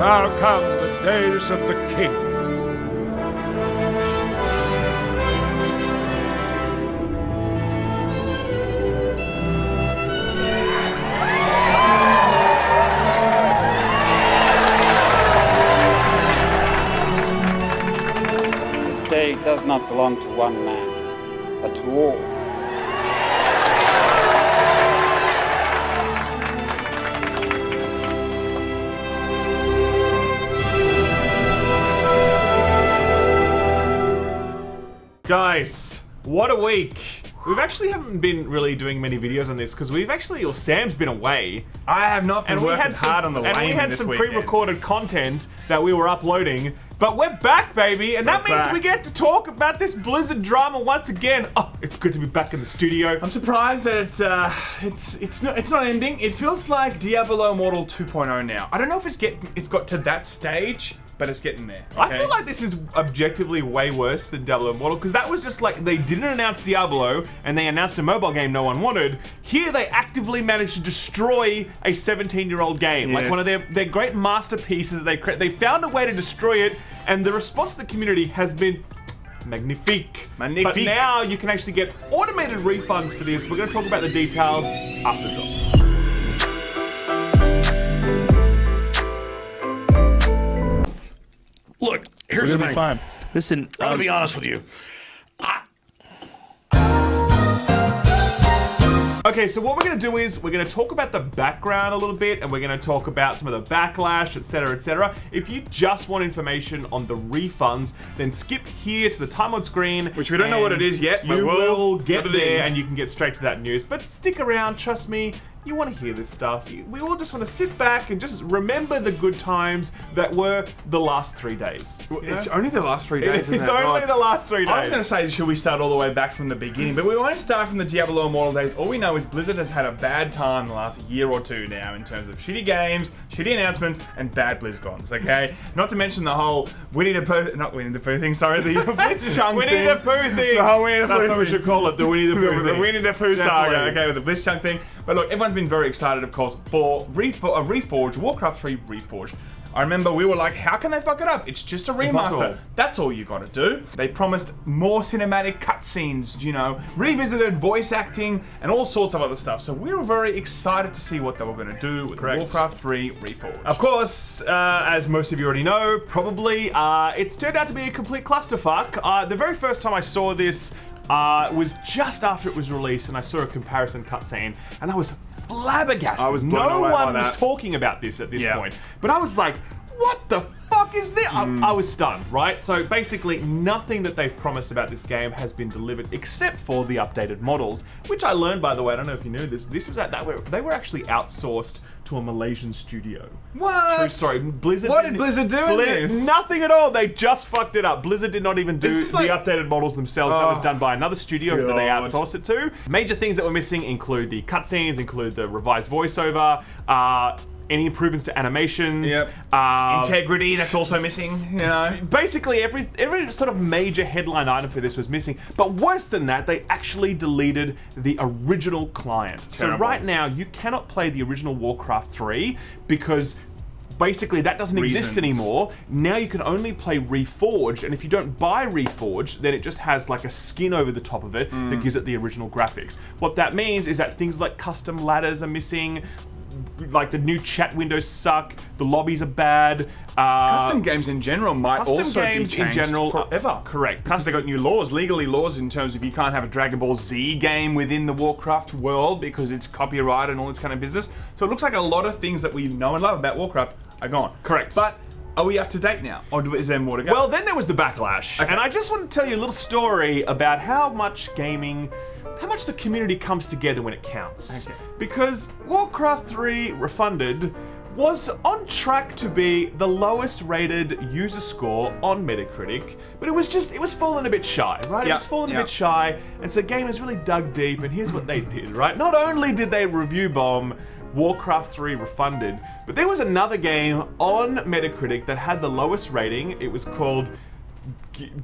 Now come the days of the king. This day does not belong to one man, but to all. Guys, what a week. We've actually haven't been really doing many videos on this because Sam's been away. I have not been working hard on the Laymen this weekend. And we had some pre-recorded content that we were uploading, but we're back, baby, and that means we get to talk about this Blizzard drama once again. Oh, it's good to be back in the studio. I'm surprised that it's not ending. It feels like Diablo Immortal 2.0 now. I don't know if it's got to that stage, but it's getting there. Okay? I feel like this is objectively way worse than Diablo Immortal because that was just like they didn't announce Diablo and they announced a mobile game no one wanted. Here they actively managed to destroy a 17-year-old game. Yes. Like one of their great masterpieces that they create. They found a way to destroy it and the response to the community has been magnifique. But now you can actually get automated refunds for this. We're going to talk about the details after the drop. Look, here's the thing. Fine. Listen, I'm gonna be honest with you. Okay, so what we're going to do is we're going to talk about the background a little bit and we're going to talk about some of the backlash, etc, etc. If you just want information on the refunds, then skip here to the time on screen. Which we don't know what it is yet, but you will we'll get there and you can get straight to that news. But stick around, trust me. You want to hear this stuff. We all just want to sit back and just remember the good times that were the last 3 days. It's only the last 3 days. It's only the last 3 days. I was going to say, should we start all the way back from the beginning? But we won't start from the Diablo Immortal days. All we know is Blizzard has had a bad time the last year or two now in terms of shitty games, shitty announcements, and bad BlizzCons, okay? Not to mention the whole Winnie the Pooh thing, sorry, the Blitzchung Winnie the Pooh thing. The whole Winnie the Pooh That's what we should call it, the Winnie the Pooh thing. The Winnie the Pooh saga, Definitely. okay, with the Blitzchung thing. But look, everyone's been very excited, of course, for a Reforged, Warcraft 3 Reforged. I remember we were like, how can they fuck it up? It's just a remaster. Impossible. That's all you gotta do. They promised more cinematic cutscenes, you know, revisited voice acting, and all sorts of other stuff. So we were very excited to see what they were gonna do with Warcraft 3 Reforged. Of course, as most of you already know, probably, it's turned out to be a complete clusterfuck. The very first time I saw this was just after it was released, and I saw a comparison cutscene, and I was flabbergasted. I was blown no away by one was that. talking about this at this point. But I was like, what the fuck is this? I was stunned, right? So basically, nothing that they've promised about this game has been delivered except for the updated models, which I learned, by the way, I don't know if you knew this, they were actually outsourced to a Malaysian studio. What? True story. Blizzard. What did Blizzard do in this? Nothing at all. They just fucked it up. Blizzard did not even do This is the like- updated models themselves. That was done by another studio that they God. outsourced it to. Major things that were missing include the cutscenes, include the revised voiceover, any improvements to animations. Integrity, that's also missing, you know. Basically, every sort of major headline item for this was missing. But worse than that, they actually deleted the original client. So right now, you cannot play the original Warcraft 3 because basically that doesn't exist anymore. Now you can only play Reforged, and if you don't buy Reforged, then it just has like a skin over the top of it that gives it the original graphics. What that means is that things like custom ladders are missing, like the new chat windows suck, the lobbies are bad. Custom games in general might Custom also games be changed in general forever. Correct. Because they got new laws, legally laws in terms of you can't have a Dragon Ball Z game within the Warcraft world because it's copyright and all this kind of business. So it looks like a lot of things that we know and love about Warcraft are gone. Correct. But are we up to date now? Or is there more to go? Well, then there was the backlash. Okay. And I just want to tell you a little story about how much the community comes together when it counts. Okay. Because Warcraft 3 Refunded was on track to be the lowest rated user score on Metacritic, but it was falling a bit shy, right? It was falling a bit shy, and so gamers really dug deep, and here's what they did, right? Not only did they review bomb Warcraft 3 Refunded, but there was another game on Metacritic that had the lowest rating. It was called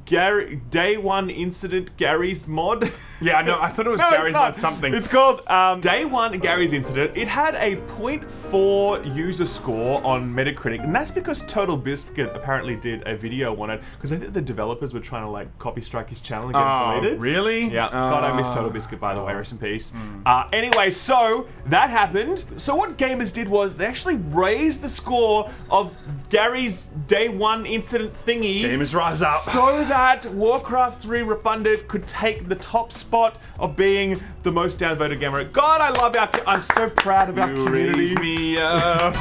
Gary Day One Incident Gary's mod. Yeah, no, I thought it was No, Gary's it's not. mod something. It's called Day One Gary's Incident. It had a 0.4 user score on Metacritic, and that's because Total Biscuit apparently did a video on it because I think the developers were trying to like copy strike his channel and get it deleted. Really? Yeah. God, I miss Total Biscuit, by the way. Rest in peace. Anyway, so that happened. So what gamers did was they actually raised the score of Gary's Day One Incident thingy. Gamers rise up. So that Warcraft 3 Refunded could take the top spot of being the most downvoted gamer. God, I love I'm so proud of our community. Raise me up.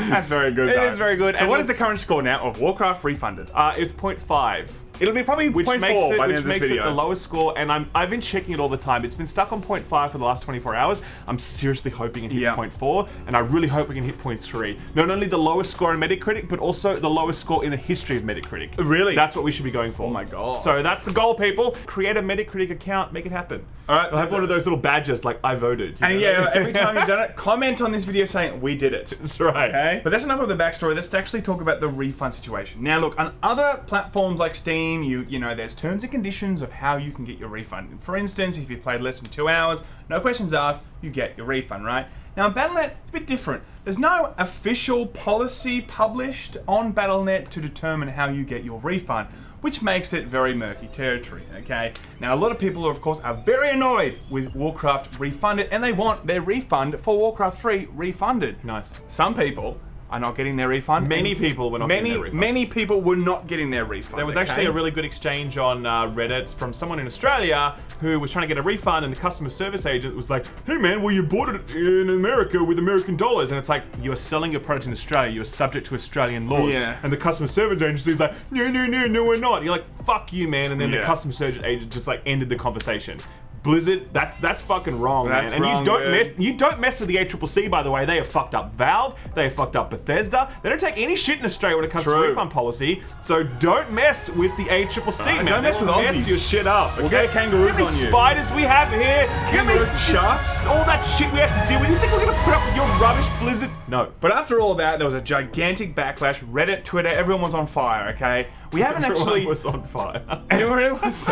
That's very good. It though. is very good. So And what is the current score now of Warcraft Refunded? It's 0.5. It'll be probably Which 0.4 makes it, by the which end of this makes it video. the lowest score, and I've been checking it all the time. It's been stuck on 0.5 for the last 24 hours. I'm seriously hoping it hits 0.4, and I really hope we can hit 0.3. Not only the lowest score in Metacritic, but also the lowest score in the history of Metacritic. Really? That's what we should be going for. Oh my god. So that's the goal, people. Create a Metacritic account, make it happen. All right, I'll have one of those little badges like I voted. you And know? yeah, every time you've done it, comment on this video saying we did it. That's right. Okay? But that's enough of the backstory. Let's actually talk about the refund situation. Now, look, on other platforms like Steam, you know, there's terms and conditions of how you can get your refund. For instance, if you played less than 2 hours, no questions asked, you get your refund, right? Now, on Battle.net, it's a bit different. There's no official policy published on Battle.net to determine how you get your refund, which makes it very murky territory, okay? Now, a lot of people, of course, are very annoyed with Warcraft Refunded, and they want their refund for Warcraft 3 refunded. Nice. Some people are not getting their refund. Many and people were not getting their refunds. Many people were not getting their refund. There was actually a really good exchange on Reddit from someone in Australia who was trying to get a refund, and the customer service agent was like, "Hey man, well you bought it in America with American dollars," and it's like, you are selling your product in Australia, you are subject to Australian laws. Yeah. And the customer service agency is like, no, we're not. You're like, fuck you, man. And then the Yeah. customer service agent just like ended the conversation. Blizzard, that's fucking wrong, That's man. And wrong, you don't mess with the ACCC, by the way. They have fucked up Valve. They have fucked up Bethesda. They don't take any shit in Australia when it comes to True. refund policy. So don't mess with the ACCC, man. don't mess They with will Aussies. mess your shit up. We'll Okay? get kangaroos Give me on you. spiders we have here. Give me Kangaroos, sharks. all that shit we have to deal with. You think we're gonna put up with your rubbish, Blizzard? No. But after all that, there was a gigantic backlash. Reddit, Twitter, everyone was on fire, okay? We haven't Everyone actually... was on fire. Everyone was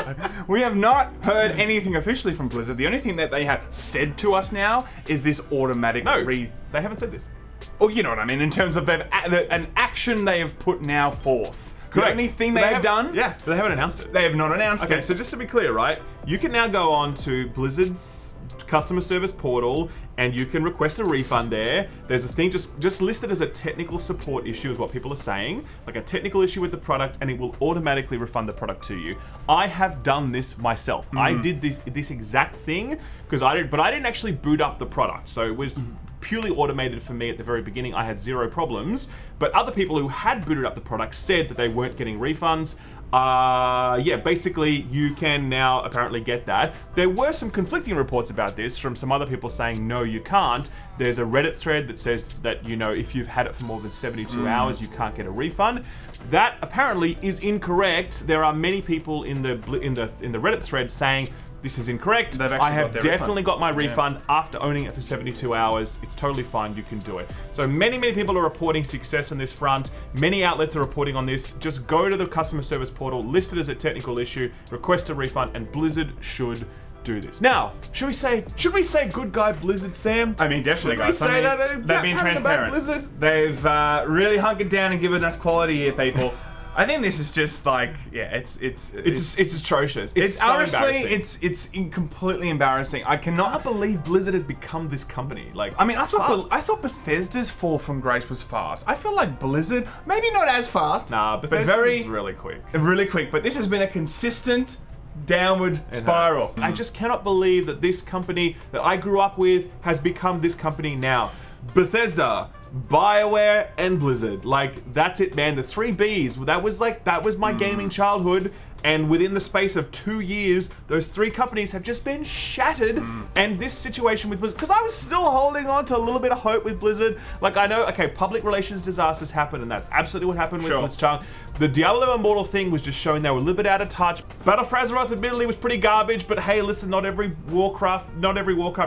we have not heard anything officially from Blizzard. The only thing that they have said to us now is this automatic No, they haven't said this. Oh, you know what I mean, in terms of an action they have put now forth. The only thing they've done... Yeah, but they haven't announced it. They have not announced Okay, it. so just to be clear, right? You can now go on to Blizzard's customer service portal and you can request a refund there. There's a thing just listed as a technical support issue is what people are saying, like a technical issue with the product, and it will automatically refund the product to you. I have done this myself. I did this exact thing but I didn't actually boot up the product. So it was purely automated for me at the very beginning. I had zero problems, but other people who had booted up the product said that they weren't getting refunds. Yeah, basically you can now apparently get that. There were some conflicting reports about this from some other people saying, no, you can't. There's a Reddit thread that says that, you know, if you've had it for more than 72 hours, you can't get a refund. That apparently is incorrect. There are many people in the Reddit thread saying, this is incorrect. I have definitely got my refund after owning it for 72 hours. It's totally fine. You can do it. So many people are reporting success on this front. Many outlets are reporting on this. Just go to the customer service portal, list it as a technical issue, request a refund, and Blizzard should do this. Now, should we say good guy Blizzard, Sam? I mean, definitely, Should guys. we say that? They've been transparent. Blizzard? They've really hunkered down and given us quality here, people. I think this is just like, yeah, it's atrocious. It's so honestly, embarrassing. it's completely embarrassing. I I cannot can't believe Blizzard has become this company. Like, I mean, I thought Bethesda's fall from grace was fast. I feel like Blizzard, maybe not as fast. nah, but Bethesda's very really quick. really quick. But this has been a consistent downward spiral. I just cannot believe that this company that I grew up with has become this company now. Bethesda, BioWare, and Blizzard. Like, that's it, man. The three Bs. That was my gaming childhood. And within the space of 2 years, those 3 companies have just been shattered. And this situation with Blizzard, because I was still holding on to a little bit of hope with Blizzard. Like, I know, okay, public relations disasters happen, and that's absolutely what happened with Blitzchung. The Diablo Immortal thing was just showing they were a little bit out of touch. Battle for Azeroth admittedly was pretty garbage, but hey, listen, not every Warcraft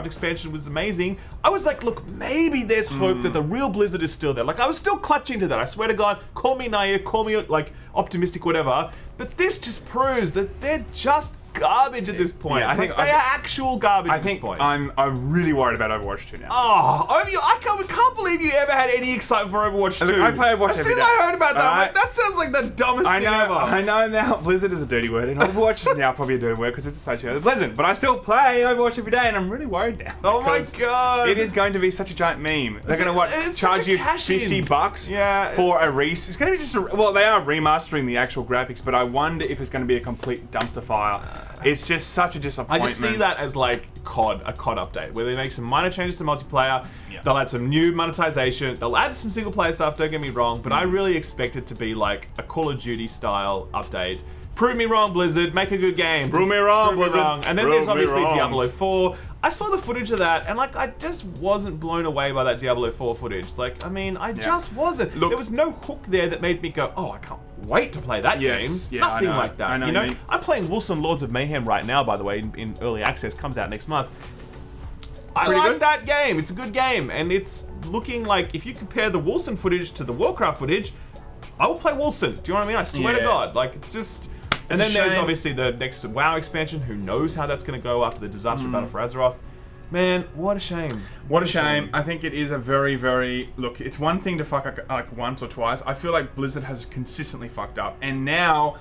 expansion was amazing. I was like, look, maybe there's hope that the real Blizzard is still there. Like, I was still clutching to that. I swear to God, call me naive, call me like optimistic, whatever. But this just proves that they're just garbage at this point. Yeah, I think they are actual garbage at this point. I'm really worried about Overwatch 2 now. Oh, I can't believe you ever had any excitement for Overwatch 2. Look, I play Overwatch every day. As soon as I heard about that, I'm like, that sounds like the dumbest thing ever. I know now Blizzard is a dirty word, and Overwatch is now probably a dirty word because it's associated with Blizzard. But I still play Overwatch every day, and I'm really worried now. Oh my God. It is going to be such a giant meme. They're going to charge you $50 for a res. It's going to be just well, they are remastering the actual graphics, but I wonder if it's going to be a complete dumpster fire. It's just such a disappointment. I just see that as like a COD update, where they make some minor changes to multiplayer. They'll add some new monetization. They'll add some single player stuff, don't get me wrong, but I really expect it to be like a Call of Duty style update. Prove me wrong, Blizzard. Make a good game. Prove me wrong, Blizzard. And then there's obviously wrong. Diablo 4. I saw the footage of that, and like, I just wasn't blown away by that Diablo 4 footage. Like, I mean, I just wasn't. Look, there was no hook there that made me go, oh, I can't wait to play that game. Yeah, Nothing like that. I know you know, what you mean. I'm playing Wilson Lords of Mayhem right now, by the way, in early access. Comes out next month. I like that game. It's a good game, and it's looking like, if you compare the Wilson footage to the Warcraft footage, I will play Wilson. Do you know what I mean? I swear to God. Like, it's just... And then there's obviously the next WoW expansion. Who knows how that's going to go after the disaster of Battle for Azeroth. Man, what a shame. What a shame. I think it is a very, very... Look, it's one thing to fuck up like once or twice. I feel like Blizzard has consistently fucked up. And now...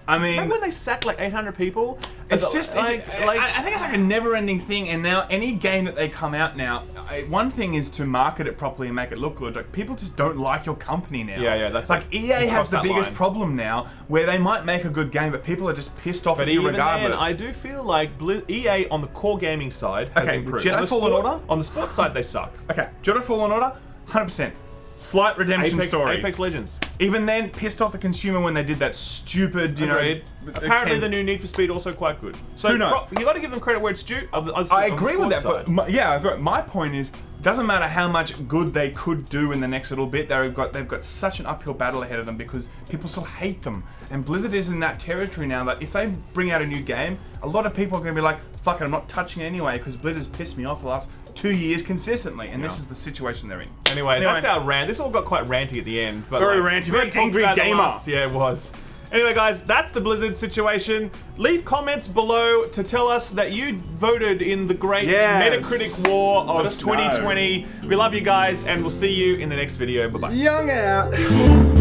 I mean... Remember when they sacked like 800 people? It's just like I think it's like a never-ending thing, and now any game that they come out now, one thing is to market it properly and make it look good. Like, people just don't like your company now. Yeah, that's like EA has the biggest problem now, where they might make a good game, but people are just pissed off at you regardless. Then, I do feel like EA on the core gaming side has improved. Jedi Fallen Order? On the sports side, they suck. Okay, Jedi Fallen Order, 100%. Slight redemption story. Apex Legends. Even then, pissed off the consumer when they did that stupid, you know... Apparently the new Need for Speed also quite good. So who knows? You got to give them credit where it's due. I agree with that, but my point is, doesn't matter how much good they could do in the next little bit, they've got such an uphill battle ahead of them because people still hate them. And Blizzard is in that territory now that if they bring out a new game, a lot of people are going to be like, fuck it, I'm not touching it anyway because Blizzard's pissed me off the last 2 years consistently, and this is the situation they're in. Anyway, that's our rant. This all got quite ranty at the end. But very ranty, very angry gamer. Yeah, it was. Anyway, guys, that's the Blizzard situation. Leave comments below to tell us that you voted in the great Metacritic war of 2020. We love you guys, and we'll see you in the next video. Bye-bye. Young out.